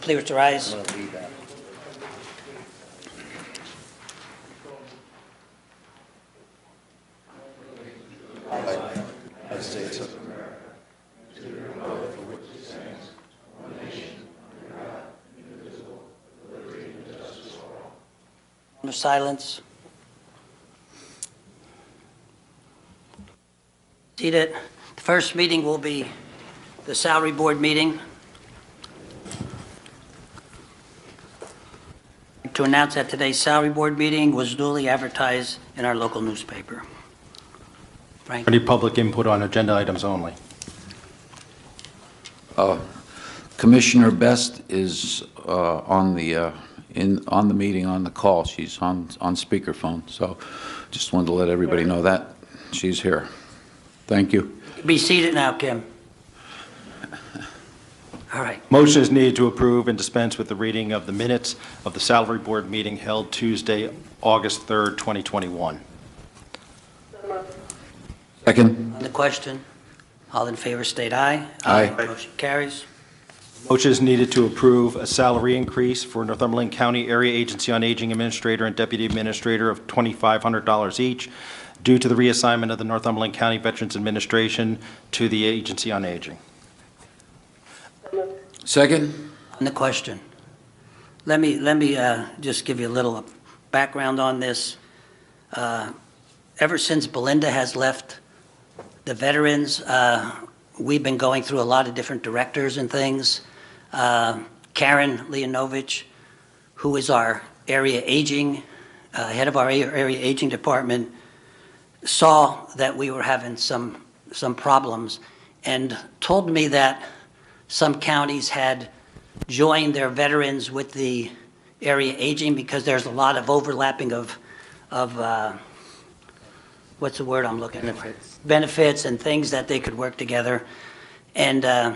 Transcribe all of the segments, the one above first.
Please with your eyes. I'm going to leave that. United States of America. Moment of silence. Seated. The first meeting will be the salary board meeting. To announce that today's salary board meeting was duly advertised in our local newspaper. Frank? Any public input on agenda items only? Commissioner Best is on the meeting, on the call. She's on speakerphone, so just wanted to let everybody know that she's here. Thank you. Be seated now, Kim. All right. Motion is needed to approve and dispense with the reading of the minutes of the salary board meeting held Tuesday, August 3rd, 2021. Second. On the question, all in favor state aye. Aye. Motion carries. Motion is needed to approve a salary increase for Northumberland County Area Agency on Aging Administrator and Deputy Administrator of $2,500 each due to the reassignment of the Northumberland County Veterans Administration to the Agency on Aging. Second. On the question, let me just give you a little background on this. Ever since Belinda has left the veterans, we've been going through a lot of different directors and things. Karen Leonovich, who is our area aging, head of our area aging department, saw that we were having some problems and told me that some counties had joined their veterans with the area aging because there's a lot of overlapping of what's the word I'm looking for? Benefits and things that they could work together. And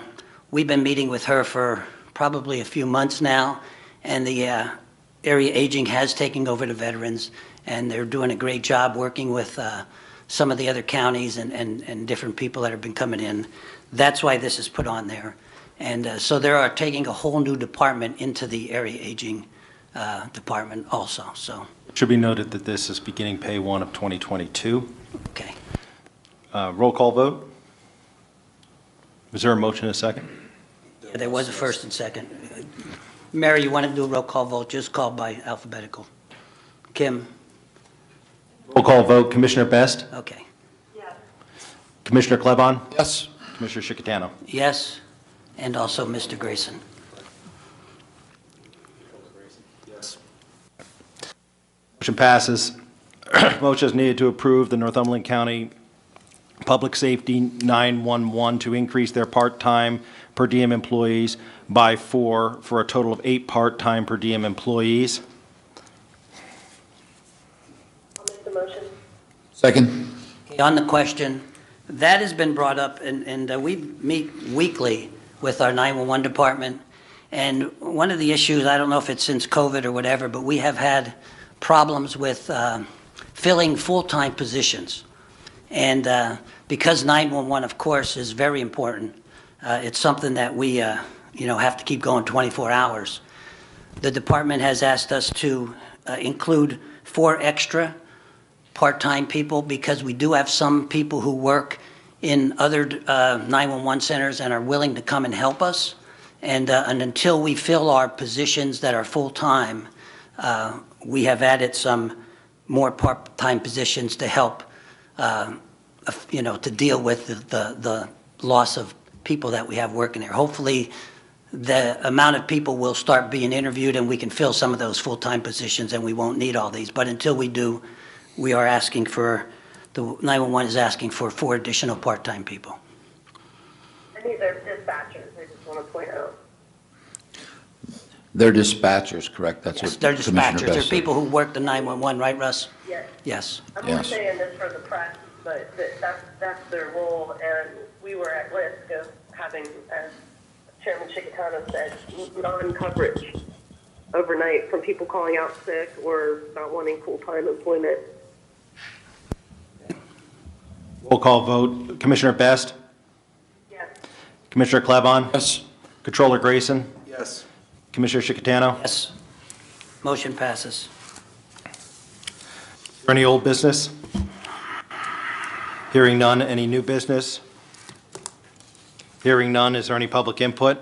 we've been meeting with her for probably a few months now, and the area aging has taken over the veterans, and they're doing a great job working with some of the other counties and different people that have been coming in. That's why this is put on there. And so they are taking a whole new department into the area aging department also. So It should be noted that this is beginning pay 1 of 2022. okay. Roll call vote. Was there a motion and a second? Yeah, there was a first and second. Mary, you want to do a roll call vote? Just call by alphabetical. Kim? Roll call vote. Commissioner Best? Okay. Commissioner Klebon? Yes. Commissioner Chickatano? Yes, and also Mr. Grayson. Motion passes. Motion is needed to approve the Northumberland County Public Safety 911 to increase their part-time per diem employees by 4 for a total of 8 part-time per diem employees. I'll make the motion. Second. Okay, on the question, that has been brought up, and we meet weekly with our 911 department. And one of the issues, I don't know if it's since COVID or whatever, but we have had problems with filling full-time positions. And because 911, of course, is very important, it's something that we have to keep going 24 hours. The department has asked us to include 4 extra part-time people because we do have some people who work in other 911 centers and are willing to come and help us. And until we fill our positions that are full-time, we have added some more part-time positions to help, to deal with the loss of people that we have working there. Hopefully, the amount of people will start being interviewed and we can fill some of those full-time positions and we won't need all these. But until we do, we are asking for, the 911 is asking for 4 additional part-time people. And these are dispatchers, I just want to point out. They're dispatchers, correct? That's Yes, what they're Commissioner dispatchers. Best They're said. people who work the 911, right, Russ? Yes. Yes. I'm Yes. not saying this for the press, but that's their role, and we were at risk of having, as Chairman Chickatano said, non-coverage overnight from people calling out sick or not wanting full-time employment. Roll call vote. Commissioner Best? Yes. Commissioner Klebon? Yes. Controller Grayson? Yes. Commissioner Chickatano? Yes. Motion passes. Any old business? Hearing none. Any new business? Hearing none. Is there any public input?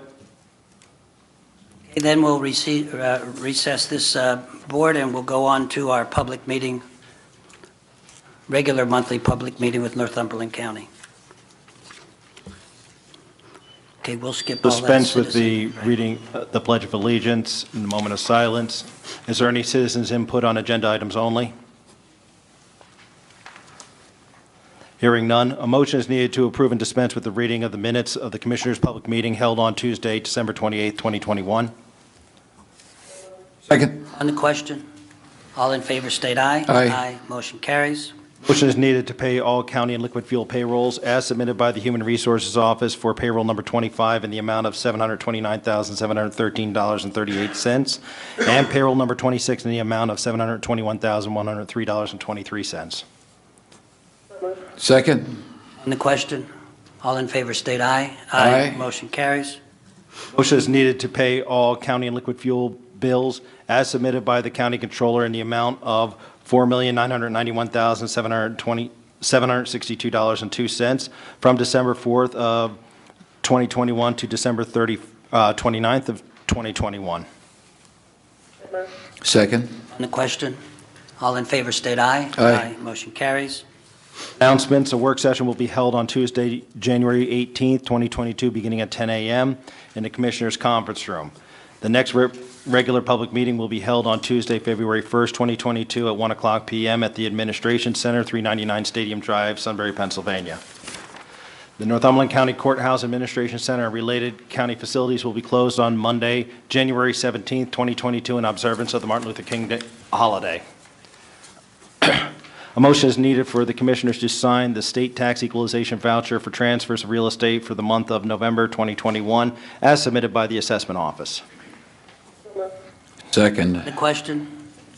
Okay, then we'll recess this board, and we'll go on to our public meeting, regular monthly public meeting with Northumberland County. Okay, we'll skip all that. Dispense with the citizen- reading the Pledge of Allegiance in a moment of silence. Is there any citizens' input on agenda items only? Hearing none, a motion is needed to approve and dispense with the reading of the minutes of the Commissioners' Public Meeting held on Tuesday, December 28, 2021. Second. On the question, all in favor state aye. Aye. Motion carries. Motion is needed to pay all county and liquid fuel payrolls as submitted by the Human Resources Office for payroll number 25 in the amount of $729,713.38, and payroll number 26 in the amount of $721,103.23. Second. On the question, all in favor state aye. Aye. Motion carries. Motion is needed to pay all county and liquid fuel bills as submitted by the county controller in the amount of $4,991,762.02 from December 4th of 2021 to December 29th of 2021. Second. On the question, all in favor state aye. Aye. Motion carries. Announcements, a work session will be held on Tuesday, January 18th, 2022, beginning at 10 a.m. in the Commissioners' Conference Room. The next regular public meeting will be held on Tuesday, February 1st, 2022, at 1 o'clock p.m. at the Administration Center, 399 Stadium Drive, Sunbury, Pennsylvania. The Northumberland County Courthouse Administration Center and related county facilities will be closed on Monday, January 17th, 2022, in observance of the Martin Luther King Day holiday. A motion is needed for the Commissioners to sign the state tax equalization voucher for transfers of real estate for the month of November 2021, as submitted by the Assessment Office. Second. The question,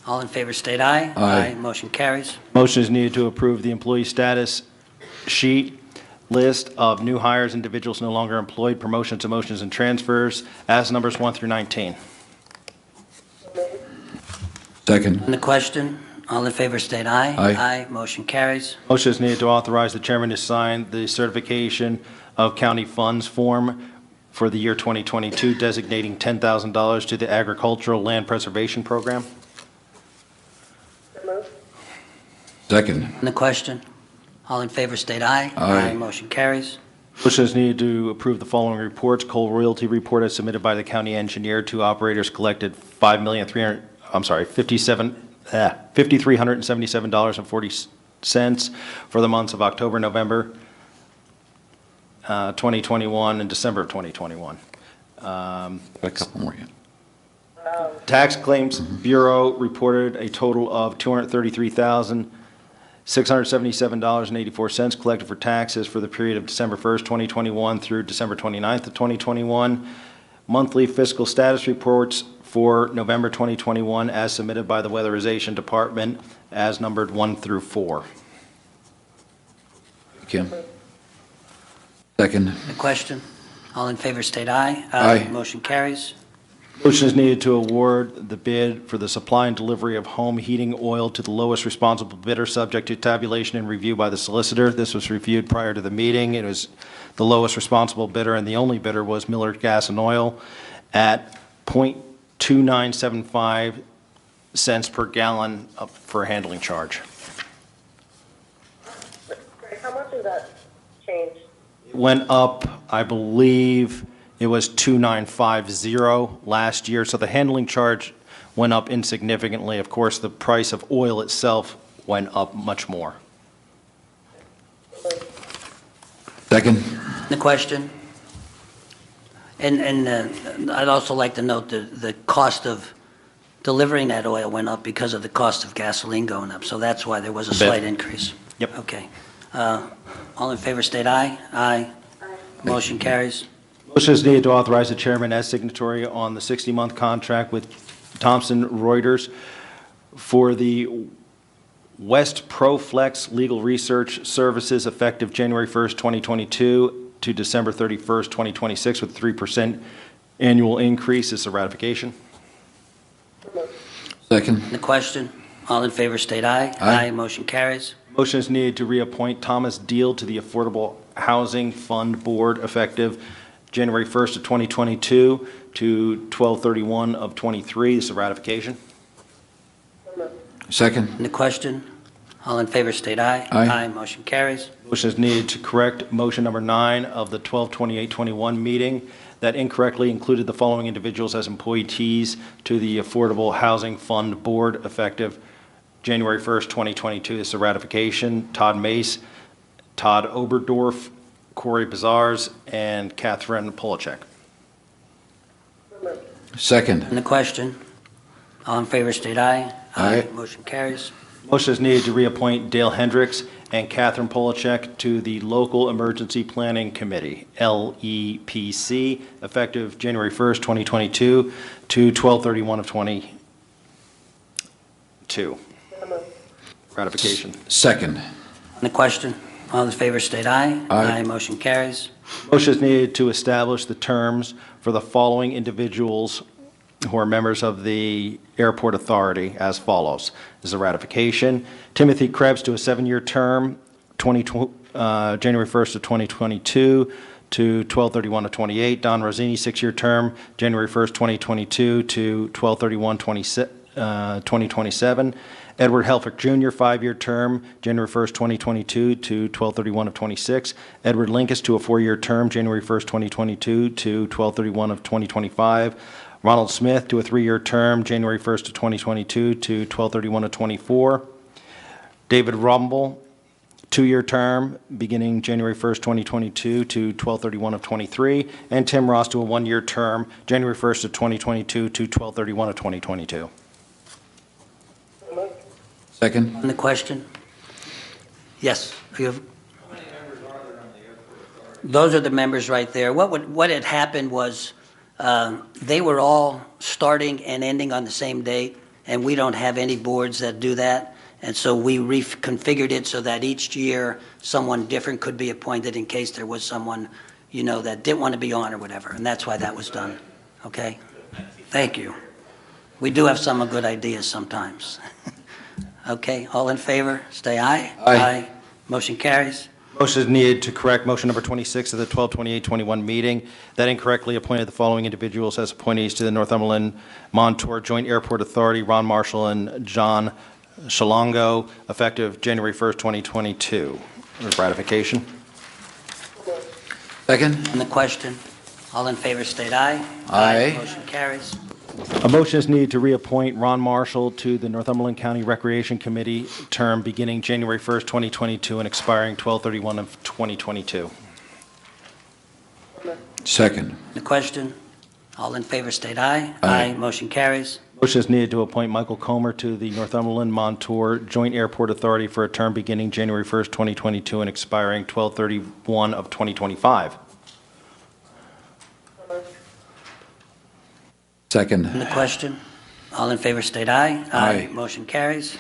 all in favor state aye. Aye. Motion carries. Motion is needed to approve the employee status sheet list of new hires, individuals no longer employed, promotions, demotions, and transfers as numbers 1 through 19. Second. On the question, all in favor state aye. Aye. Motion carries. Motion is needed to authorize the chairman to sign the certification of county funds form for the year 2022, designating $10,000 to the Agricultural Land Preservation Program. Second. On the question, all in favor state aye. Aye. Motion carries. Motion is needed to approve the following reports. Coal royalty report as submitted by the county engineer. Two operators collected $5,377.40 for the months of October, November 2021, and December of 2021. Got a couple more yet. Tax Claims Bureau reported a total of $233,677.84 collected for taxes for the period of December 1st, 2021 through December 29th of 2021. Monthly fiscal status reports for November 2021 as submitted by the Weatherization Department as numbered 1 through 4. Kim. Second. The question, all in favor state aye. Aye. Motion carries. Motion is needed to award the bid for the supply and delivery of home heating oil to the lowest responsible bidder, subject to tabulation and review by the solicitor. This was reviewed prior to the meeting. It was the lowest responsible bidder, and the only bidder was Miller Gas and Oil at .2975 cents per gallon for a handling charge. Greg, how much has that changed? It went up, I believe, it was 2,950 last year, so the handling charge went up insignificantly. Of course, the price of oil itself went up much more. Second. The question, and I'd also like to note the cost of delivering that oil went up because of the cost of gasoline going up, so that's why there was a bit. slight increase. Yep. Okay. All in favor state aye. Aye. Motion carries. Motion is needed to authorize the chairman as signatory on the 60-month contract with Thomson Reuters for the West ProFlex Legal Research Services effective January 1st, 2022 to December 31st, 2026 with 3% annual increase. This is a ratification. Second. On the question, all in favor state aye. Aye. Motion carries. Motion is needed to reappoint Thomas Deal to the Affordable Housing Fund Board effective January 1st of 2022 to 12/31 of '23. This is a ratification. Second. On the question, all in favor state aye. Aye. Motion carries. Motion is needed to correct motion number 9 of the 12/28/21 meeting that incorrectly included the following individuals as appointees to the Affordable Housing Fund Board effective January 1st, 2022. This is a ratification. Todd Mace, Todd Oberdorf, Corey Bazars, and Catherine Polachek. Second. On the question, all in favor state aye. Aye. Motion carries. Motion is needed to reappoint Dale Hendricks and Catherine Polachek to the Local Emergency Planning Committee, LEPC, effective January 1st, 2022 to 12/31 of '22. Ratification. Second. On the question, all in favor state aye. Aye. Motion carries. Motion is needed to establish the terms for the following individuals who are members of the Airport Authority as follows. This is a ratification. Timothy Krebs to a 7-year term, January 1st of 2022 to 12/31 of '28. Don Rosini, 6-year term, January 1st, 2022 to 12/31/2027. Edward Helfrich Jr., 5-year term, January 1st, 2022 to 12/31 of '26. Edward Linkus to a 4-year term, January 1st, 2022 to 12/31 of 2025. Ronald Smith to a 3-year term, January 1st of 2022 to 12/31 of '24. David Rumble, 2-year term, beginning January 1st, 2022 to 12/31 of '23. And Tim Ross to a 1-year term, January 1st of 2022 to 12/31 of 2022. Second. On the question? Yes. You have- Those are the members right there. What had happened was they were all starting and ending on the same date, and we don't have any boards that do that. And so we reconfigured it so that each year someone different could be appointed in case there was someone, that didn't want to be on or whatever. And that's why that was done. Okay? Thank you. We do have some good ideas sometimes. Okay, all in favor, stay aye. Aye. Motion carries. Motion is needed to correct motion number 26 of the 12/28/21 meeting that incorrectly appointed the following individuals as appointees to the Northumberland Montour Joint Airport Authority, Ron Marshall and John Shalongo, effective January 1st, 2022. Ratification. Second. On the question, all in favor, state aye. Aye. Motion carries. A motion is needed to reappoint Ron Marshall to the Northumberland County Recreation Committee, term beginning January 1st, 2022 and expiring 12/31 of 2022. Second. On the question, all in favor, state aye. Aye. Motion carries. Motion is needed to appoint Michael Comer to the Northumberland Montour Joint Airport Authority for a term beginning January 1st, 2022 and expiring 12/31 of 2025. Second. On the question, all in favor, state aye. Aye. Motion carries.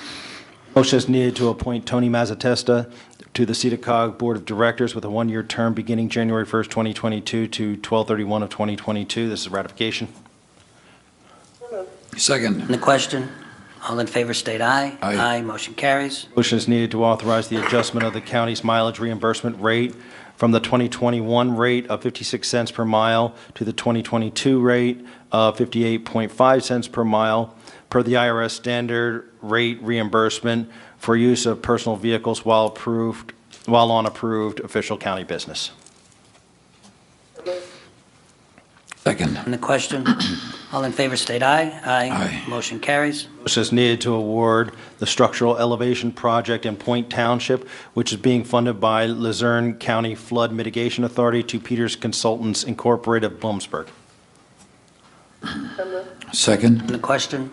Motion is needed to appoint Tony Mazzatesta to the CEDACOG Board of Directors with a 1-year term beginning January 1st, 2022 to 12/31 of 2022. This is ratification. Second. On the question, all in favor, state aye. Aye. Motion carries. Motion is needed to authorize the adjustment of the county's mileage reimbursement rate from the 2021 rate of 56 cents per mile to the 2022 rate of 58.5 cents per mile per the IRS standard rate reimbursement for use of personal vehicles while on approved official county business. Second. On the question, all in favor, state aye. Aye. Motion carries. Motion is needed to award the structural elevation project in Point Township, which is being funded by Luzerne County Flood Mitigation Authority, to Peters Consultants Incorporated of Bloomsburg. Second. On the question,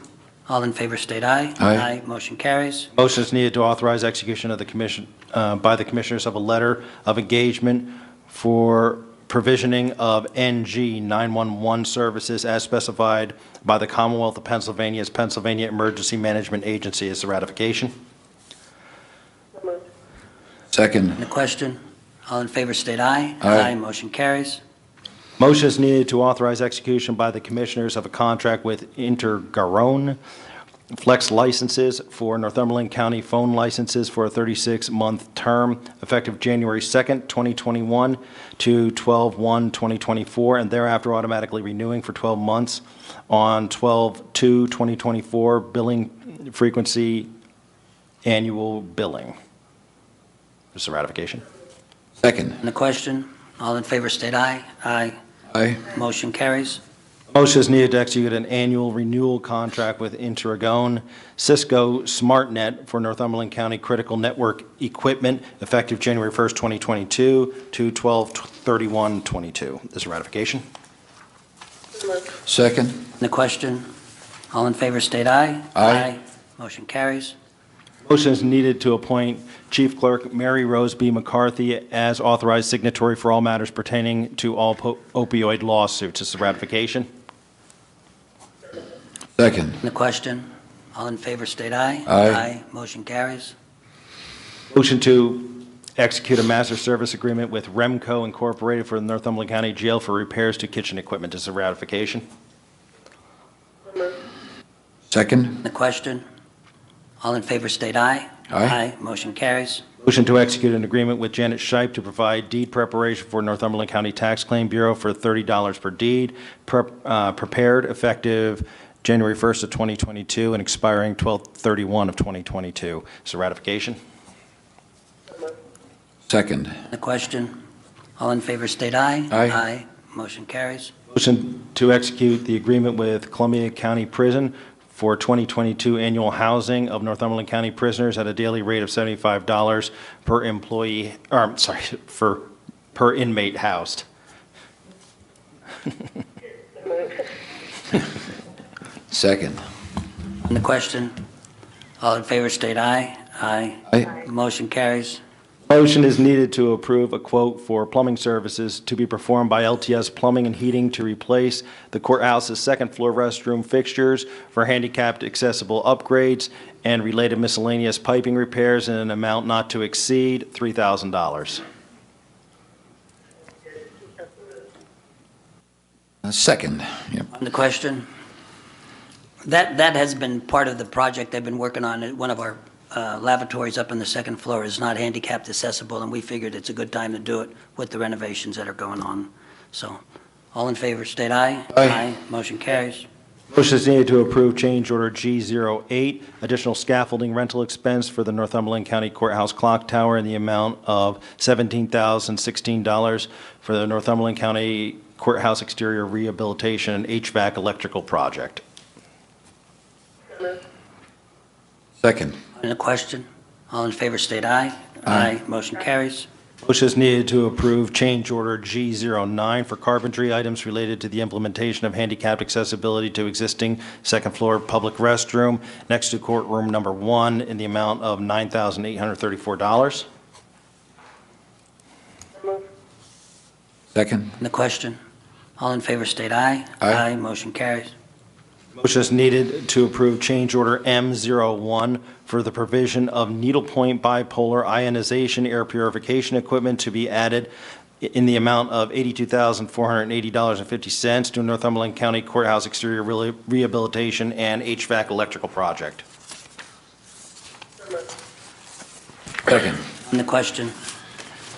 all in favor, state aye. Aye. Motion carries. Motion is needed to authorize execution of the commission, by the commissioners of a letter of engagement for provisioning of NG 911 services as specified by the Commonwealth of Pennsylvania's Pennsylvania Emergency Management Agency. Is the ratification. Second. On the question, all in favor, state aye. Aye. Motion carries. Motion is needed to authorize execution by the Commissioners of a contract with Intergaron Flex licenses for Northumberland County phone licenses for a 36-month term effective January 2nd, 2021 to 12/1/2024, and thereafter automatically renewing for 12 months on 12/2/2024 billing frequency annual billing. This is a ratification. Second. On the question, all in favor state aye. Aye. Aye. Motion carries. Motion is needed to execute an annual renewal contract with Intergon Cisco SmartNet for Northumberland County critical network equipment effective January 1st, 2022 to 12/31/22. This is ratification. So moved. Second. On the question, all in favor state aye. Aye. Motion carries. Motion is needed to appoint Chief Clerk Mary Rose B. McCarthy as authorized signatory for all matters pertaining to all opioid lawsuits. This is ratification. Second. On the question, all in favor state aye. Aye. Motion carries. Motion to execute a master service agreement with Remco Incorporated for the Northumberland County Jail for repairs to kitchen equipment. This is a ratification. So moved. Second. On the question, all in favor state aye. Aye. Motion carries. Motion to execute an agreement with Janet Shipe to provide deed preparation for Northumberland County Tax Claim Bureau for $30 per deed, prepared effective January 1st of 2022 and expiring 12/31 of 2022. It's a ratification. So moved. Second. On the question, all in favor state aye. Aye. Motion carries. Motion to execute the agreement with Columbia County Prison for 2022 annual housing of Northumberland County prisoners at a daily rate of $75 per employee, per inmate housed. So moved. Second. On the question, all in favor state aye. Aye. Motion carries. Motion is needed to approve a quote for plumbing services to be performed by LTS Plumbing and Heating to replace the courthouse's second-floor restroom fixtures for handicapped accessible upgrades and related miscellaneous piping repairs in an amount not to exceed $3,000. Second. Yep. On the question, that has been part of the project they've been working on. One of our lavatories up on the second floor is not handicapped accessible, and we figured it's a good time to do it with the renovations that are going on. So, all in favor, state aye. Aye. Motion carries. Motion is needed to approve change order G08, additional scaffolding rental expense for the Northumberland County Courthouse Clock Tower in the amount of $17,016 for the Northumberland County Courthouse Exterior Rehabilitation and HVAC Electrical Project. So moved. Second. On the question, all in favor, state aye. Aye. Motion carries. Motion is needed to approve change order G09 for carpentry items related to the implementation of handicapped accessibility to existing second-floor public restroom next to courtroom number 1 in the amount of $9,834. So moved. Second. On the question, all in favor, state aye. Aye. Motion carries. Motion is needed to approve change order M01 for the provision of needlepoint bipolar ionization air purification equipment to be added in the amount of $82,480.50 to Northumberland County Courthouse Exterior Rehabilitation and HVAC Electrical Project. So moved. Second. On the question,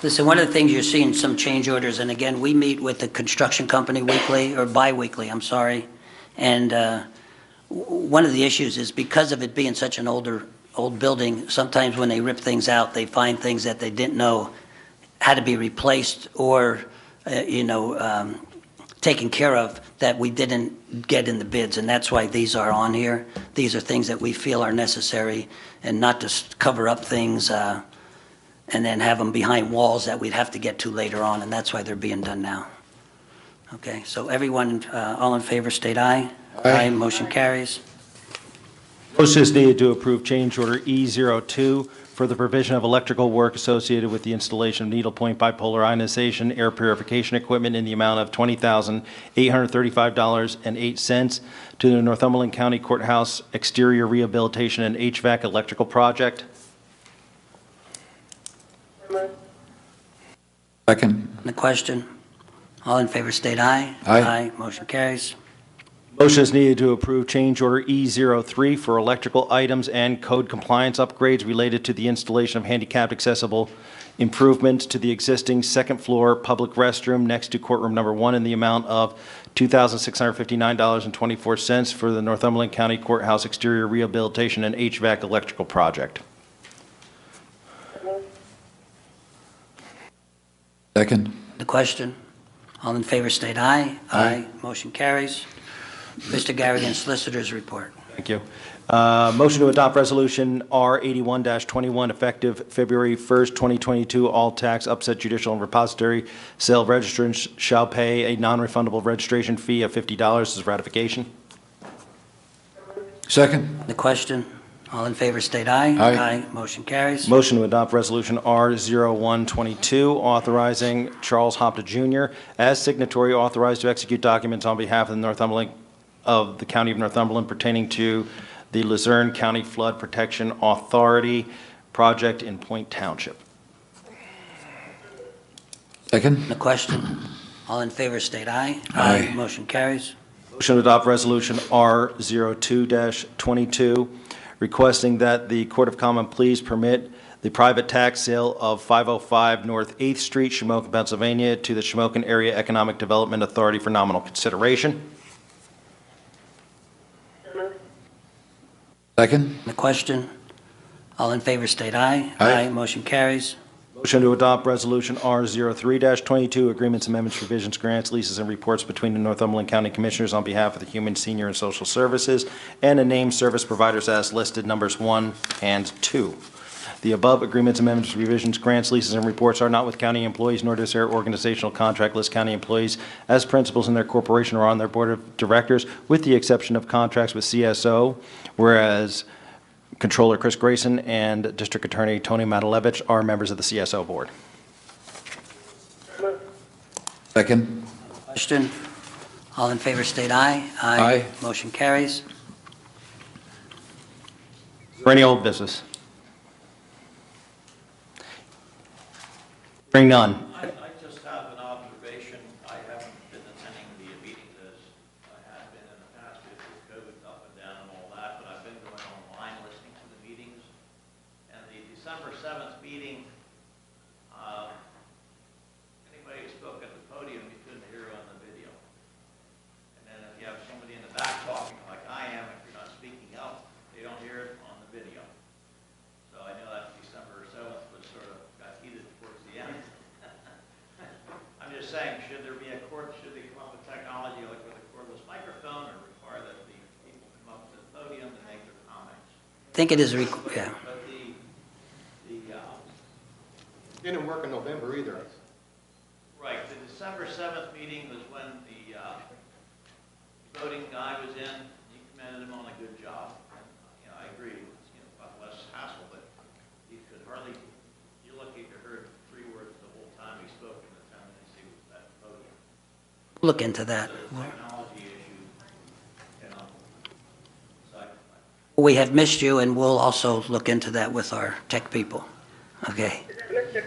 listen, one of the things you're seeing some change orders, and again, we meet with the construction company weekly, or bi-weekly, I'm sorry, and one of the issues is because of it being such an old building, sometimes when they rip things out, they find things that they didn't know had to be replaced or, taken care of that we didn't get in the bids, and that's why these are on here. These are things that we feel are necessary, and not just cover up things and then have them behind walls that we'd have to get to later on, and that's why they're being done now. Okay, so everyone, all in favor, state aye. Aye. Motion carries. Motion is needed to approve change order E02 for the provision of electrical work associated with the installation of needlepoint bipolar ionization air purification equipment in the amount of $20,835.08 to the Northumberland County Courthouse Exterior Rehabilitation and HVAC Electrical Project. So moved. Second. On the question, All in favor state aye. Aye. Motion carries. Motion is needed to approve change order E03 for electrical items and code compliance upgrades related to the installation of handicapped accessible improvements to the existing second-floor public restroom next to courtroom number 1 in the amount of $2,659.24 for the Northumberland County Courthouse exterior rehabilitation and HVAC electrical project. Second. The question? All in favor state aye. Aye. Motion carries. Mr. Garrigan, Solicitor's Report. Thank you. Motion to adopt Resolution R81-21, effective February 1st, 2022. All tax, upset judicial and repository sale registrants shall pay a non-refundable registration fee of $50 as ratification. Second. The question? All in favor state aye. Aye. Motion carries. Motion to adopt Resolution R0122, authorizing Charles Hopta Jr. as signatory authorized to execute documents on behalf of the County of Northumberland pertaining to the Luzerne County Flood Protection Authority project in Point Township. Second. The question? All in favor state aye. Aye. Motion carries. Motion to adopt Resolution R02-22, requesting that the Court of Common Pleas permit the private tax sale of 505 North 8th Street, Shamokin, Pennsylvania, to the Shamokin Area Economic Development Authority for nominal consideration. Second. The question? All in favor state aye. Aye. Motion carries. Motion to adopt Resolution R03-22, agreements, amendments, revisions, grants, leases, and reports between the Northumberland County Commissioners on behalf of the Human, Senior, and Social Services and the named service providers as listed, numbers 1 and 2. The above agreements, amendments, revisions, grants, leases, and reports are not with county employees, nor does their organizational contract list county employees as principals in their corporation or on their board of directors, with the exception of contracts with CSO, whereas Controller Chris Grayson and District Attorney Tony Matalevich are members of the CSO board. Second. Question? All in favor state aye. Aye. Motion carries. Is there any old business? Hearing none. I just have an observation. I haven't been attending the meetings as I have been in the past with COVID up and down and all that, but I've been going online listening to the meetings. And the December 7th meeting, anybody who spoke at the podium, you couldn't hear on the video. And then if you have somebody in the back talking like I am, if you're not speaking up, they don't hear it on the video. So I know that December 7th was sort of got heated towards the end. I'm just saying, should they come up with technology like with a cordless microphone or require that the people come up to the podium and make their comments? I think it is, yeah. But the Didn't work in November either. right, the December 7th meeting was when the voting guy was in. You commended him on a good job. And, I agree, it's, about less hassle, but you could hardly, you're lucky if you heard 3 words the whole time he spoke in the 10 minutes he was at the podium. Look into that. Technology issue, so We have missed you, and we'll also look into that with our tech people. Okay. Is that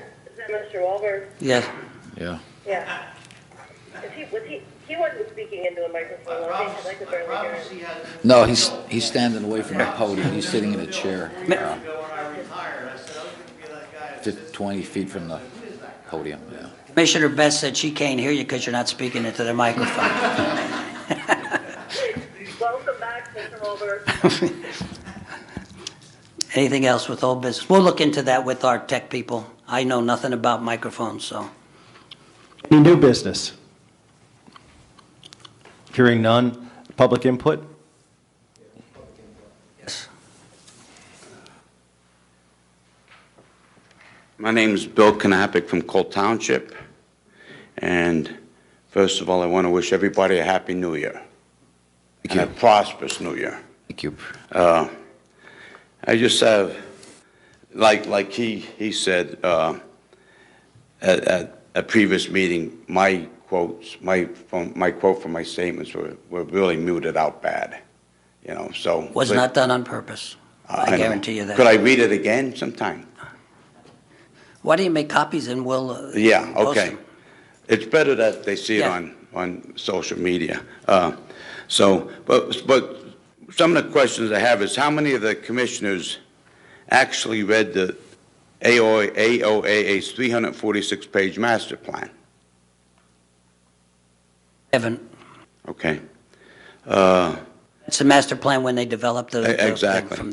Mr. Wahlberg? Yes. Yeah. Yeah. He wasn't speaking into a microphone, was he? 'Cause I could barely hear him. No, he's standing away from the podium. He's sitting in a chair, ago when I retired, I said, I was going to be that guy that sits 20 feet from the podium, yeah. Commissioner Best said she can't hear you because you're not speaking into the microphone. Welcome back, Mr. Wahlberg. Anything else with old business? We'll look into that with our tech people. I know nothing about microphones, so. Any new business? Hearing none. Public input? Yes. My name is Bill Knappich from Colt Township, and first of all, I want to wish everybody a Happy New Year. Thank and you. a prosperous New Year. Thank you. I just have, like he said, at a previous meeting, my quote from my statements were really muted out bad, so. Was not done on purpose. I know. guarantee you that. Could I read it again sometime? Why don't you make copies and we'll. Yeah, post okay. them. it's better that they see it Yeah. on social media. But some of the questions I have is, how many of the commissioners actually read the AOA's 346-page master plan? Evan, Okay. it's a master plan when they developed the. Exactly.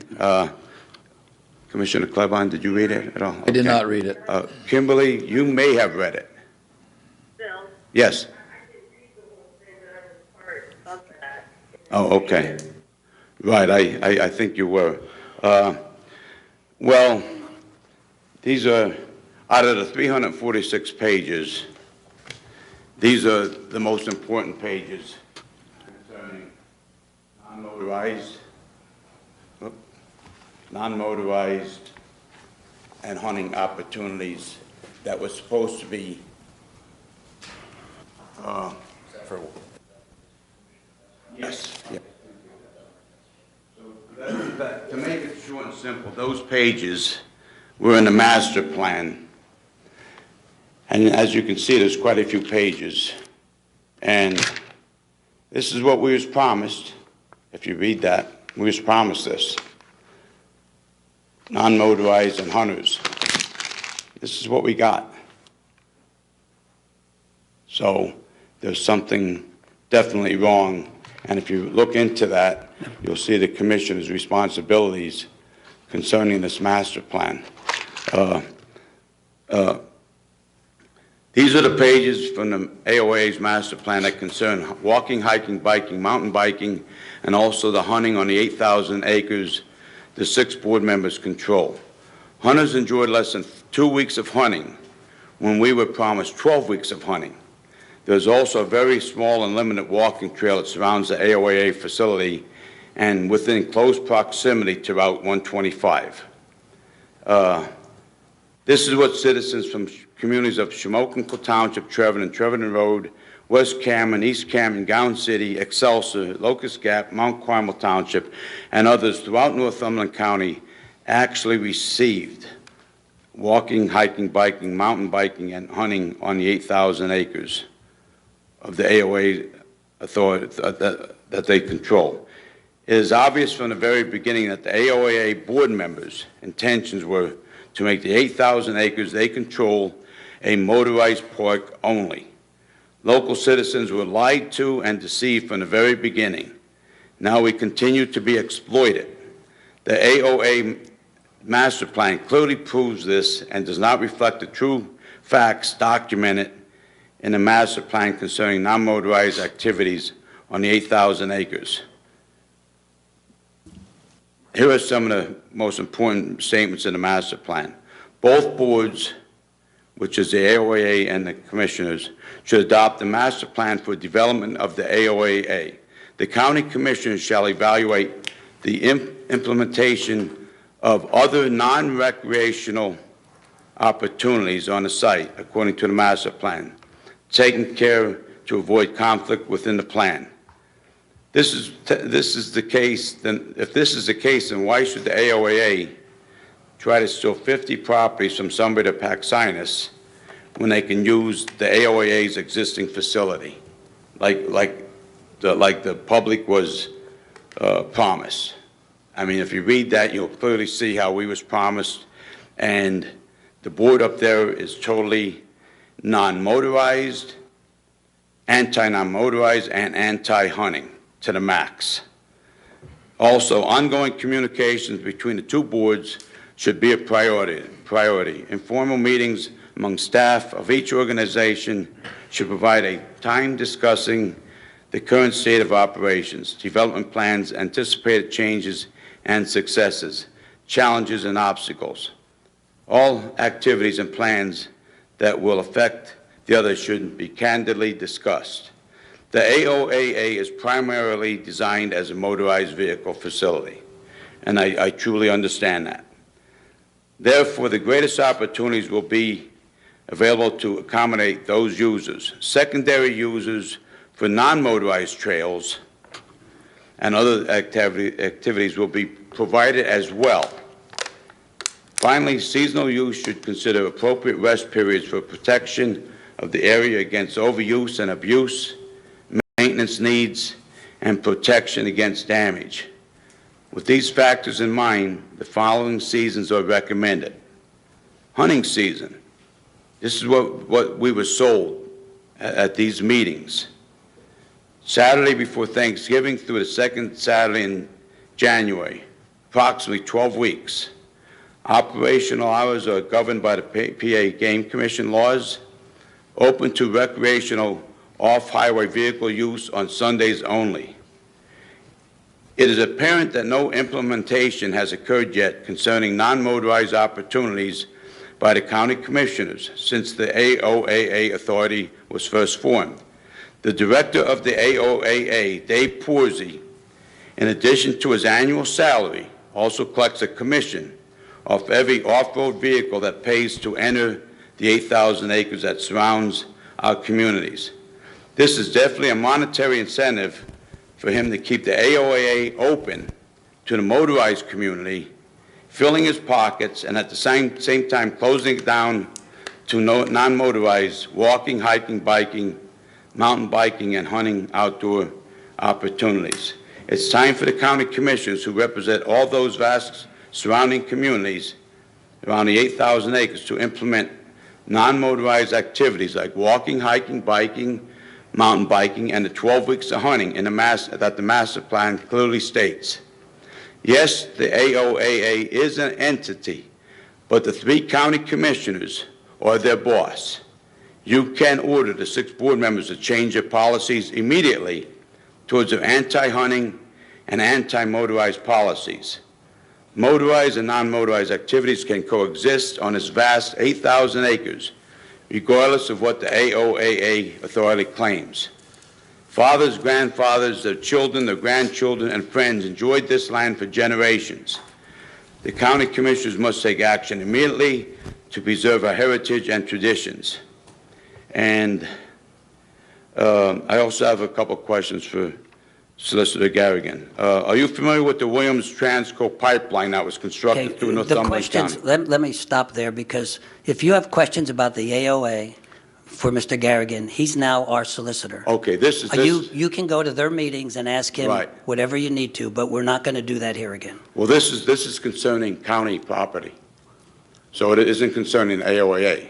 Commissioner Clebon, did you read it at all? I did Okay. not read it. Kimberly, you may have read it. Bill, Yes. I didn't read the whole thing, but I was part of that. Oh, okay. Right, I think you were. Well, these are, out of the 346 pages, these are the most important pages concerning non-motorized and hunting opportunities that was supposed to be, yes, yeah. To make it short and simple, those pages were in the master plan. And as you can see, there's quite a few pages. And this is what we was promised. If you read that, we was promised this. Non-motorized and hunters. This is what we got. So there's something definitely wrong. And if you look into that, you'll see the commissioner's responsibilities concerning this master plan. These are the pages from the AOA's master plan that concern walking, hiking, biking, mountain biking, and also the hunting on the 8,000 acres the 6 board members control. Hunters enjoyed less than 2 weeks of hunting when we were promised 12 weeks of hunting. There's also a very small and limited walking trail that surrounds the AOAA facility and within close proximity to Route 125. This is what citizens from communities of Shamokin Township, Trevorton Road, West Cameron, East Cameron, Gown City, Excelsior, Locust Gap, Mount Carmel Township, and others throughout Northumberland County actually received walking, hiking, biking, mountain biking, and hunting on the 8,000 acres of the AOA authority that they control. It is obvious from the very beginning that the AOAA board members' intentions were to make the 8,000 acres they control a motorized park only. Local citizens were lied to and deceived from the very beginning. Now we continue to be exploited. The AOA master plan clearly proves this and does not reflect the true facts documented in the master plan concerning non-motorized activities on the 8,000 acres. Here are some of the most important statements in the master plan. Both boards, which is the AOAA and the commissioners, should adopt the master plan for development of the AOAA. The county commissioners shall evaluate the implementation of other non-recreational opportunities on the site according to the master plan, taking care to avoid conflict within the plan. This is the case, then if this is the case, then why should the AOAA try to steal 50 properties from somebody to Paxinas when they can use the AOAA's existing facility, like the public was promised? I mean, if you read that, you'll clearly see how we was promised, and the board up there is totally non-motorized, anti-non-motorized, and anti-hunting to the max. Also, ongoing communications between the two boards should be a priority. Informal meetings among staff of each organization should provide a time discussing the current state of operations, development plans, anticipated changes and successes, challenges and obstacles. All activities and plans that will affect the others should be candidly discussed. The AOAA is primarily designed as a motorized vehicle facility, and I truly understand that. Therefore, the greatest opportunities will be available to accommodate those users. Secondary users for non-motorized trails and other activities will be provided as well. Finally, seasonal use should consider appropriate rest periods for protection of the area against overuse and abuse, maintenance needs, and protection against damage. With these factors in mind, the following seasons are recommended. Hunting season. This is what we were sold at these meetings. Saturday before Thanksgiving through the second Saturday in January, approximately 12 weeks. Operational hours are governed by the PA Game Commission laws, open to recreational off-highway vehicle use on Sundays only. It is apparent that no implementation has occurred yet concerning non-motorized opportunities by the county commissioners since the AOAA authority was first formed. The director of the AOAA, Dave Porzy, in addition to his annual salary, also collects a commission off every off-road vehicle that pays to enter the 8,000 acres that surrounds our communities. This is definitely a monetary incentive for him to keep the AOAA open to the motorized community, filling his pockets, and at the same time closing it down to non-motorized walking, hiking, biking, mountain biking, and hunting outdoor opportunities. It's time for the county commissioners who represent all those vast surrounding communities around the 8,000 acres to implement non-motorized activities like walking, hiking, biking, mountain biking, and the 12 weeks of hunting in that the master plan clearly states. Yes, the AOAA is an entity, but the 3 county commissioners are their boss. You can order the 6 board members to change their policies immediately towards their anti-hunting and anti-motorized policies. Motorized and non-motorized activities can coexist on this vast 8,000 acres, regardless of what the AOAA authority claims. Fathers, grandfathers, their children, their grandchildren, and friends enjoyed this land for generations. The county commissioners must take action immediately to preserve our heritage and traditions. And I also have a couple questions for Solicitor Garrigan. Are you familiar with the Williams-Transco pipeline that was constructed Okay, through the Northumberland questions, County? let me stop there, because if you have questions about the AOA for Mr. Garrigan, he's now our solicitor. Okay, this is You can go to their meetings and ask him Right. whatever you need to, but we're not going to do that here again. well, this is concerning county property, so it isn't concerning the AOAA.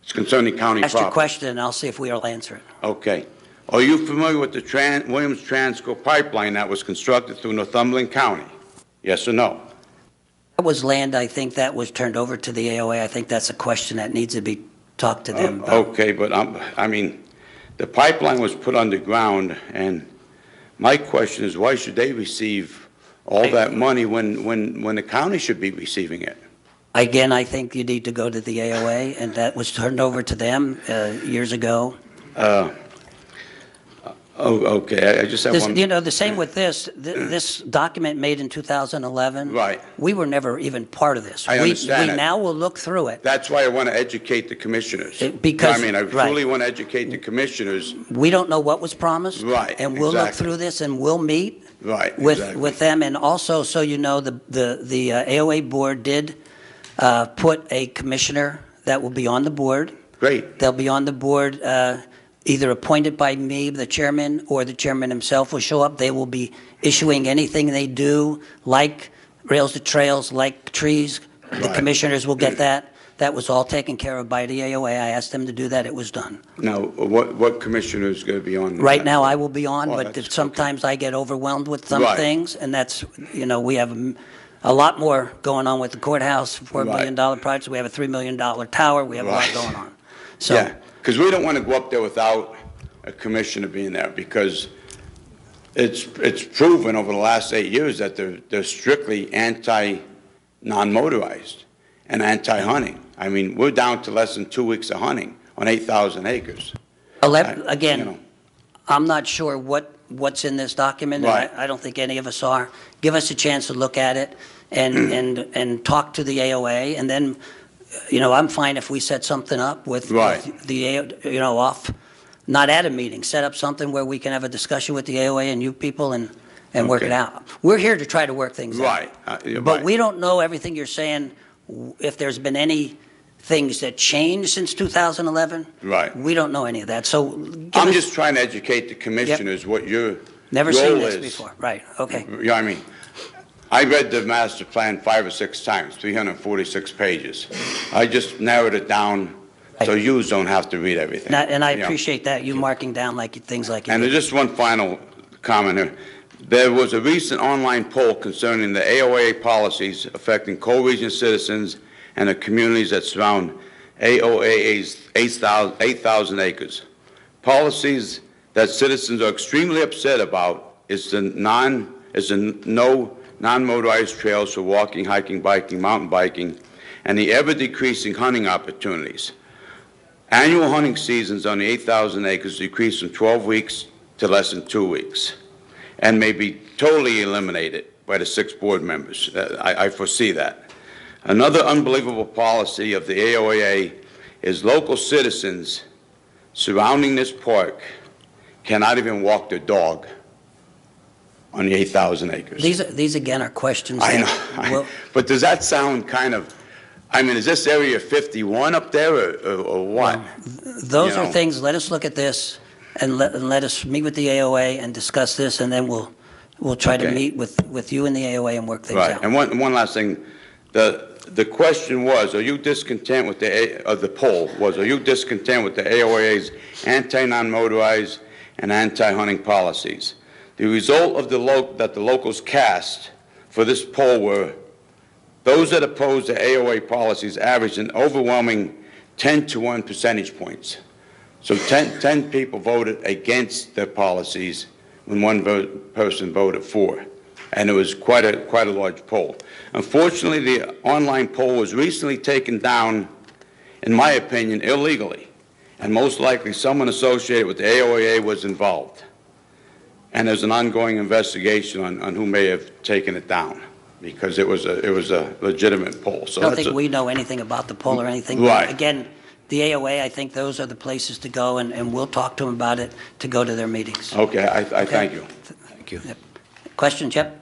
It's concerning county Ask your property. question, and I'll see if we'll answer it. Okay. Are you familiar with the Williams-Transco pipeline that was constructed through Northumberland County? Yes or no? That was land, I think that was turned over to the AOA. I think that's a question that needs to be talked to them about. Okay, but I mean, the pipeline was put underground, and my question is, why should they receive all that money when the county should be receiving it? Again, I think you need to go to the AOA, and that was turned over to them years ago. Okay, I just have one. You know, the same with this document made in 2011. Right. We were never even part of this. I understand We it. now will look through it. That's why I want to educate the commissioners. Because- I mean, I right. truly want to educate the commissioners. We don't know what was promised. Right, And we'll look exactly. through this, and we'll meet Right, with exactly. them. And also, so you know, the AOA board did put a commissioner that will be on the board. Great. They'll be on the board, either appointed by me, the chairman, or the chairman himself will show up. They will be issuing anything they do, like rails to trails, like trees. The Right. commissioners will get that. That was all taken care of by the AOA. I asked them to do that. It was done. Now, what commissioner is going to be on? Right that? now, I will be on, Oh, but that's- sometimes I get overwhelmed with some Right. things, and that's, you know, we have a lot more going on with the courthouse, $4 million project. We have a $3 million tower. We have a lot Right. going on. So. Yeah, because we don't want to go up there without a commissioner being there, because it's proven over the last 8 years that they're strictly non-motorized and anti-hunting. I mean, we're down to less than 2 weeks of hunting on 8,000 acres. You Again, know. I'm not sure what's in this document. and Right. I don't think any of us are. Give us a chance to look at it and talk to the AOA, and then, you know, I'm fine if we set something up with Right. you know, not at a meeting, set up something where we can have a discussion with the AOA and you people and work it Okay. out. We're here to try to work things out. Right. You're But right. we don't know everything you're saying, if there's been any things that changed since 2011. Right. We don't know any of that, so. give I'm us- just trying to educate the commissioners what your Never role seen this is. before, right, okay. You know what I mean? I read the master plan 5 or 6 times, 346 pages. I just narrowed it down so you don't have to read everything. And I you know. appreciate that, you marking down like things like you And did. there's just one final comment here. There was a recent online poll concerning the AOA policies affecting co-region citizens and the communities that surround AOA's 8,000 acres. Policies that citizens are extremely upset about is the no non-motorized trails for walking, hiking, biking, mountain biking, and the ever-decreasing hunting opportunities. Annual hunting seasons on the 8,000 acres decreased from 12 weeks to less than 2 weeks, and may be totally eliminated by the 6 board members. I foresee that. Another unbelievable policy of the AOAA is local citizens surrounding this park cannot even walk their dog on the 8,000 acres. These again are questions. I that know, will- but does that sound kind of, I mean, is this Area 51 up there, or what? Those you are know. things, let us look at this, and let us meet with the AOA and discuss this, and then we'll try to Okay. meet with you and the AOA and work things Right, out. and one last thing, the question was, are you discontent with the poll was, are you discontent with the AOA's anti-non-motorized and anti-hunting policies? The result of that the locals cast for this poll were those that opposed the AOA policies averaged an overwhelming 10 to 1 percentage points. So 10 people voted against the policies when one person voted for. And it was quite a large poll. Unfortunately, the online poll was recently taken down, in my opinion, illegally. And most likely someone associated with the AOAA was involved. And there's an ongoing investigation on who may have taken it down, because it was a legitimate poll. So I don't that's think we know anything about the poll or anything. Right. Again, the AOA, I think those are the places to go, and we'll talk to them about it to go to their meetings. Okay, I thank you. Thank you. Question, Chip?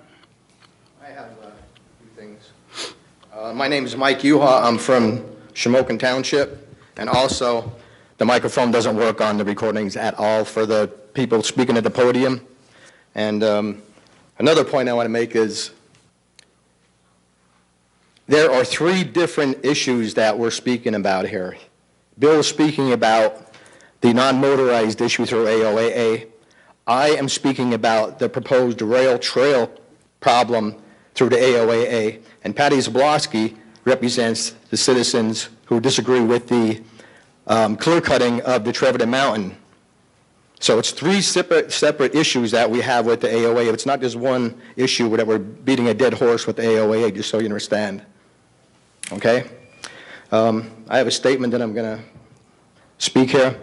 I have a few things. My name is Mike Uhas. I'm from Shamokin Township, and also the microphone doesn't work on the recordings at all for the people speaking at the podium. And another point I want to make is there are 3 different issues that we're speaking about here. Bill's speaking about the non-motorized issue through AOAA. I am speaking about the proposed rail trail problem through the AOAA, and Patty Zablosky represents the citizens who disagree with the clear cutting of the Treverton Mountain. So it's 3 separate issues that we have with the AOA. It's not just one issue that we're beating a dead horse with the AOA, just so you understand. Okay? I have a statement that I'm going to speak here.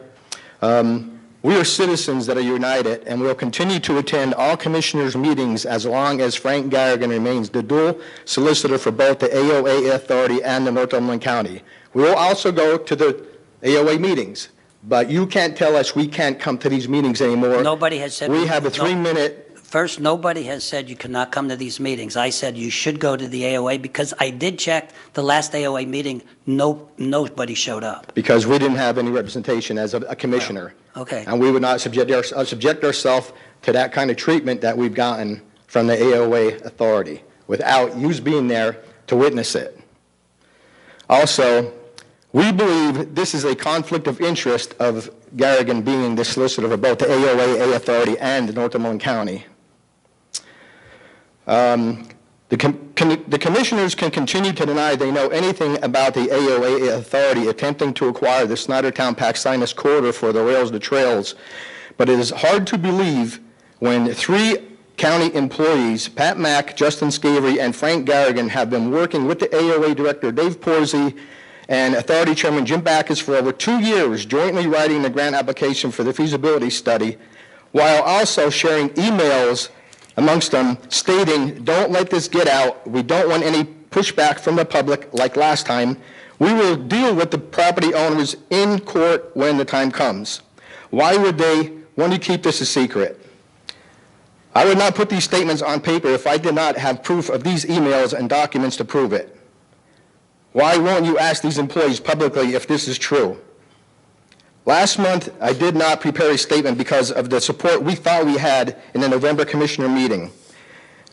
We are citizens that are united, and we will continue to attend all commissioners' meetings as long as Frank Garrigan remains the dual solicitor for both the AOA Authority and the Northumberland County. We will also go to the AOA meetings, but you can't tell us we can't come to these meetings anymore. Nobody has said. We have a no. 3-minute. First, nobody has said you cannot come to these meetings. I said you should go to the AOA, because I did check the last AOA meeting, nobody showed up. Because we didn't have any representation as a commissioner. Okay. And we would not subject ourselves to that kind of treatment that we've gotten from the AOA authority without you being there to witness it. Also, we believe this is a conflict of interest of Garrigan being the solicitor for both the AOA authority and Northumberland County. The commissioners can continue to deny they know anything about the AOA authority attempting to acquire the Snydertown-Paxinus corridor for the rails to trails, but it is hard to believe when 3 county employees, Pat Mack, Justin Scavery, and Frank Garrigan, have been working with the AOA director, Dave Porzy, and Authority Chairman Jim Backus for over 2 years, jointly writing the grant application for the feasibility study, while also sharing emails amongst them stating, don't let this get out. We don't want any pushback from the public like last time. We will deal with the property owners in court when the time comes. Why would they want to keep this a secret? I would not put these statements on paper if I did not have proof of these emails and documents to prove it. Why won't you ask these employees publicly if this is true? Last month, I did not prepare a statement because of the support we thought we had in the November Commissioner meeting.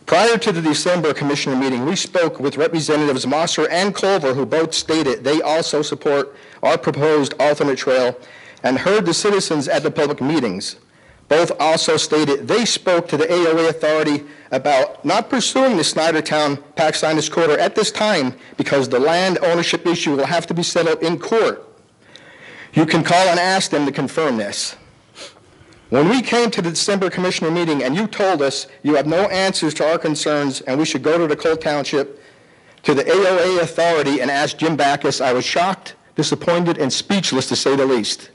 Prior to the December Commissioner meeting, we spoke with Representatives Mosser and Culver, who both stated they also support our proposed alternate trail, and heard the citizens at the public meetings. Both also stated they spoke to the AOA authority about not pursuing the Snydertown Pax Sinus Corridor at this time because the land ownership issue will have to be settled in court. You can call and ask them to confirm this. When we came to the December Commissioner meeting and you told us you have no answers to our concerns and we should go to the Cole Township, to the AOA authority and ask Jim Backus, I was shocked, disappointed, and speechless to say the least.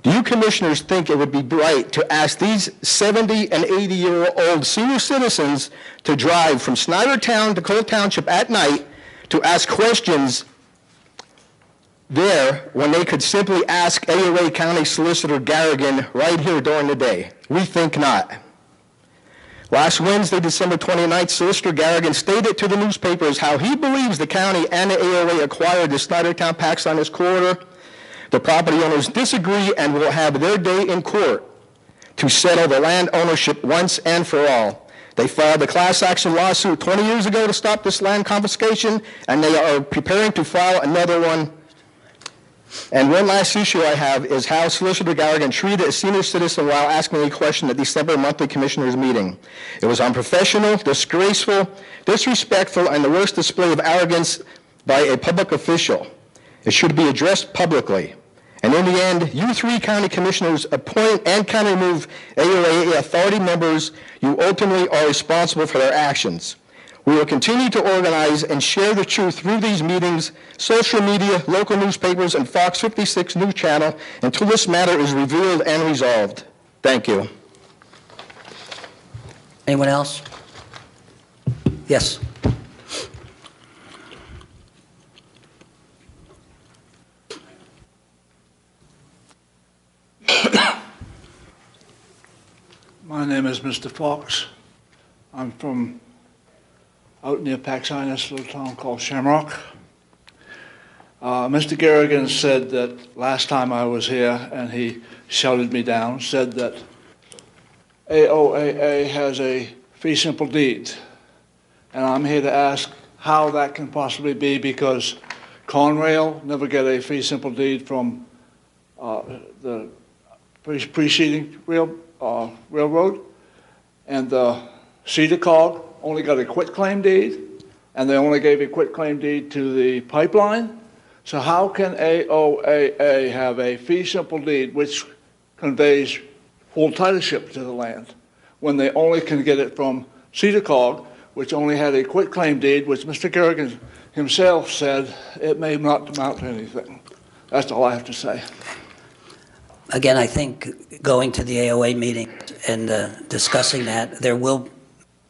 Do you commissioners think it would be right to ask these 70 and 80-year-old senior citizens to drive from Snydertown to Cole Township at night to ask questions there when they could simply ask AOA County Solicitor Garrigan right here during the day? We think not. Last Wednesday, December 29th, Solicitor Garrigan stated to the newspapers how he believes the county and the AOA acquired the Snydertown Pax Sinus Corridor. The property owners disagree and will have their day in court to settle the land ownership once and for all. They filed a class action lawsuit 20 years ago to stop this land confiscation, and they are preparing to file another one. And one last issue I have is how Solicitor Garrigan treated a senior citizen while asking a question at the December monthly commissioners meeting. It was unprofessional, disgraceful, disrespectful, and the worst display of arrogance by a public official. It should be addressed publicly. And in the end, you three county commissioners appoint and can remove AOA authority members. You ultimately are responsible for their actions. We will continue to organize and share the truth through these meetings, social media, local newspapers, and Fox 56 News Channel until this matter is revealed and resolved. Thank you. Anyone else? Yes. My name is Mr. Fox. I'm from out near Pax Sinus, a little town called Shamrock. Mr. Garrigan said that last time I was here, and he shouted me down, said that AOAA has a fee simple deed. And I'm here to ask how that can possibly be, because Conrail never get a fee simple deed from the preceding railroad, and Cedar Cog only got a quitclaim deed, and they only gave a quitclaim deed to the pipeline. So how can AOAA have a fee simple deed which conveys full titleship to the land when they only can get it from Cedar Cog, which only had a quitclaim deed, which Mr. Garrigan himself said it may not amount to anything? That's all I have to say. Again, I think going to the AOA meeting and discussing that, there will,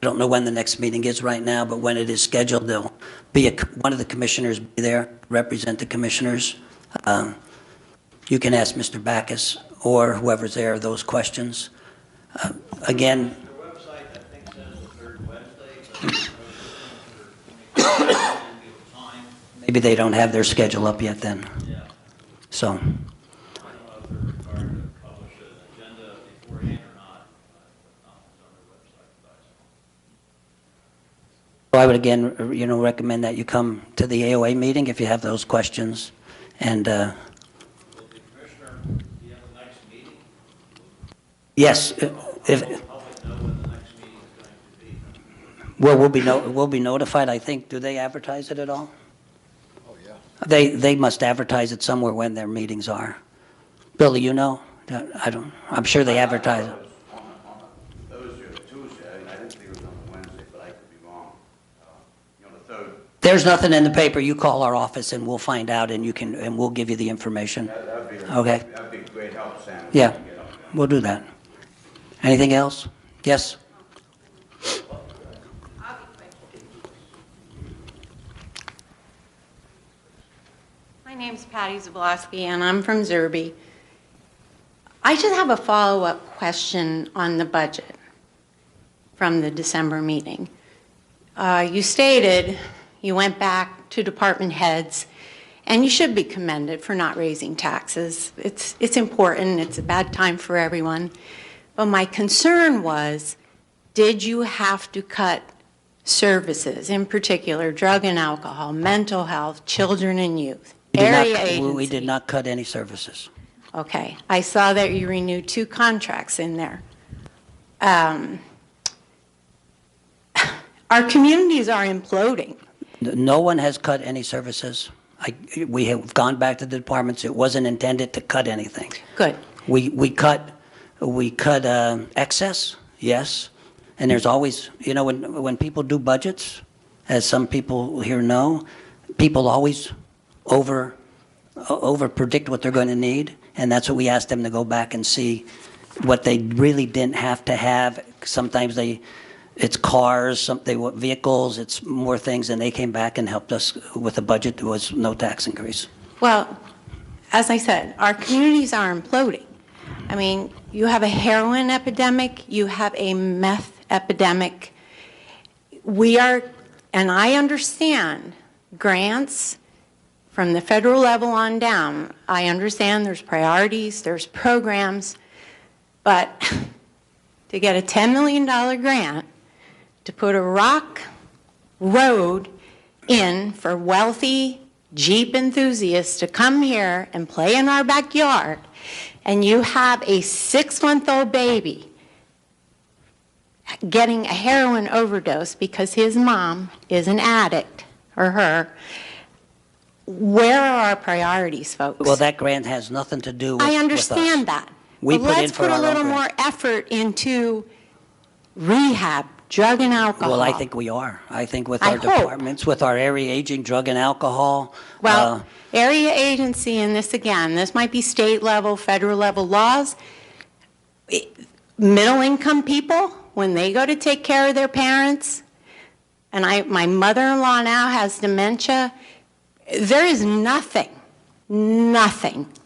I don't know when the next meeting is right now, but when it is scheduled, there'll be one of the commissioners be there, represent the commissioners. You can ask Mr. Backus or whoever's there those questions. Again, Their website, I think, says the third Wednesday, but time. maybe they don't have their schedule up yet then. Yeah. So, I don't know if they're required to publish an agenda beforehand or not, but it's on their website. I would again, recommend that you come to the AOA meeting if you have those questions. And Will the commissioner be at the next meeting? yes, if, Will the public know when the next meeting is going to be? well, we'll be notified, I think. Do they advertise it at all? Oh, yeah. They must advertise it somewhere when their meetings are. Bill, do you know? I'm sure they advertise it. Thursday or Tuesday, I didn't think it was on Wednesday, but I could be wrong. The third. There's nothing in the paper. You call our office and we'll find out and we'll give you the information. That'd be, Okay. That'd be great help, Sam. Yeah, we'll do that. Anything else? Yes? My name's Patty Zablosky, and I'm from Zerby. I just have a follow-up question on the budget from the December meeting. You stated you went back to department heads, and you should be commended for not raising taxes. It's important. It's a bad time for everyone. But my concern was, did you have to cut services, in particular drug and alcohol, mental health, children and youth, area agency? We did not cut any services. Okay. I saw that you renewed 2 contracts in there. Our communities are imploding. No one has cut any services. We have gone back to the departments. It wasn't intended to cut anything. Good. We cut excess, yes, and there's always, when people do budgets, as some people here know, people always over predict what they're going to need, and that's what we asked them to go back and see what they really didn't have to have. Sometimes it's cars, vehicles, it's more things, and they came back and helped us with a budget. There was no tax increase. Well, as I said, our communities are imploding. I mean, you have a heroin epidemic, you have a meth epidemic. And I understand grants from the federal level on down. I understand there's priorities, there's programs, but to get a $10 million grant to put a rock road in for wealthy Jeep enthusiasts to come here and play in our backyard, and you have a 6-month-old baby getting a heroin overdose because his mom is an addict, or her, where are our priorities, folks? Well, that grant has nothing to do with us. I understand that. We But put in for our own let's put a little grant. more effort into rehab, drug and alcohol. Well, I think we are. I think with I our hope. departments, with our area aging, drug and alcohol. Well, area agency, and this might be state level, federal level laws. Middle income people, when they go to take care of their parents, and my mother-in-law now has dementia, there is nothing.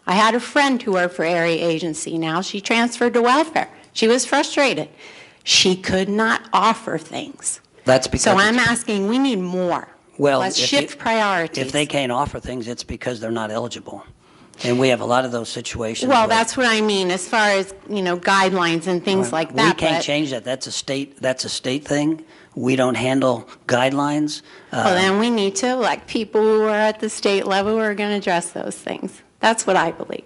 I had a friend who worked for area agency now. She transferred to welfare. She was frustrated. She could not offer things. That's because. So I'm asking, we need more. Well, Let's if shift priorities. If they can't offer things, it's because they're not eligible. And we have a lot of those situations. Well, where- that's what I mean, as far as, guidelines and things like that. We can't but- change that. That's a state thing. We don't handle guidelines. Well, then we need to elect people who are at the state level who are going to address those things. That's what I believe.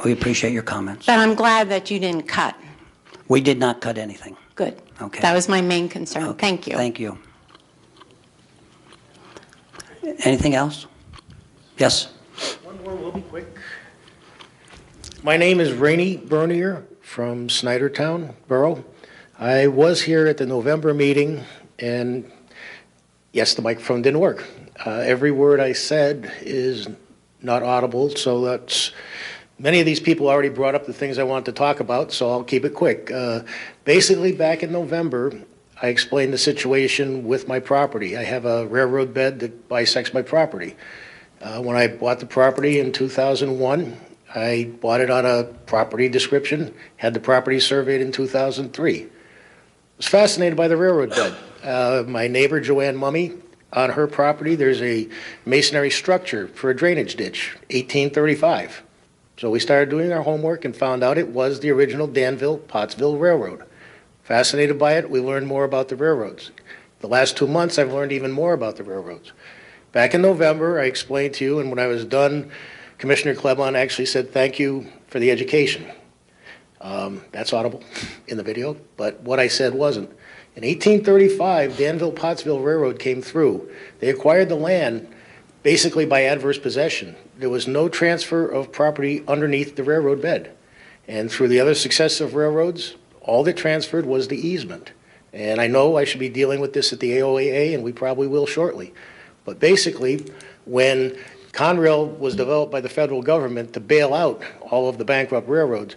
We appreciate your comments. But I'm glad that you didn't cut. We did not cut anything. Good. Okay. That was my main concern. Okay. Thank you. Thank you. Anything else? Yes? One more, we'll be quick. My name is Rainey Bernier from Snydertown Borough. I was here at the November meeting, and yes, the microphone didn't work. Every word I said is not audible, so many of these people already brought up the things I wanted to talk about, so I'll keep it quick. Basically, back in November, I explained the situation with my property. I have a railroad bed that bisects my property. When I bought the property in 2001, I bought it on a property description, had the property surveyed in 2003. Was fascinated by the railroad bed. My neighbor, Joanne Mummy, on her property, there's a masonry structure for a drainage ditch, 1835. So we started doing our homework and found out it was the original Danville-Pottsville Railroad. Fascinated by it, we learned more about the railroads. The last 2 months, I've learned even more about the railroads. Back in November, I explained to you, and when I was done, Commissioner Klebon actually said, "Thank you for the education." That's audible in the video, but what I said wasn't. In 1835, Danville-Pottsville Railroad came through. They acquired the land basically by adverse possession. There was no transfer of property underneath the railroad bed. And through the other successive railroads, all that transferred was the easement. And I know I should be dealing with this at the AOAA, and we probably will shortly. But basically, when Conrail was developed by the federal government to bail out all of the bankrupt railroads,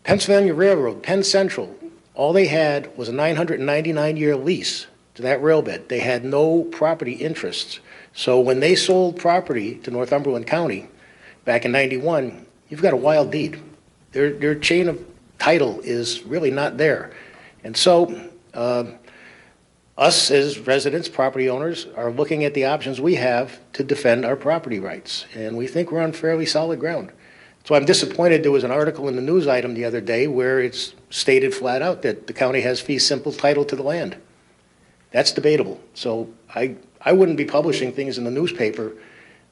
Pennsylvania Railroad, Penn Central, all they had was a 999-year lease to that railbed. They had no property interests. So when they sold property to Northumberland County back in 91, you've got a wild deed. Their chain of title is really not there. And so us as residents, property owners, are looking at the options we have to defend our property rights, and we think we're on fairly solid ground. So I'm disappointed there was an article in the news item the other day where it's stated flat out that the county has fee simple title to the land. That's debatable. So I wouldn't be publishing things in the newspaper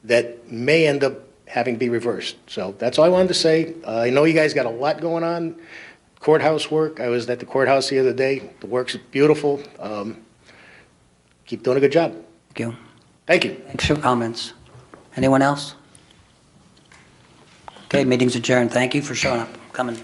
that may end up having to be reversed. So that's all I wanted to say. I know you guys got a lot going on. Courthouse work, I was at the courthouse the other day. The work's beautiful. Keep doing a good job. Thank you. Thank you. Thanks for your comments. Anyone else? Okay, meeting's adjourned. Thank you for showing up, coming.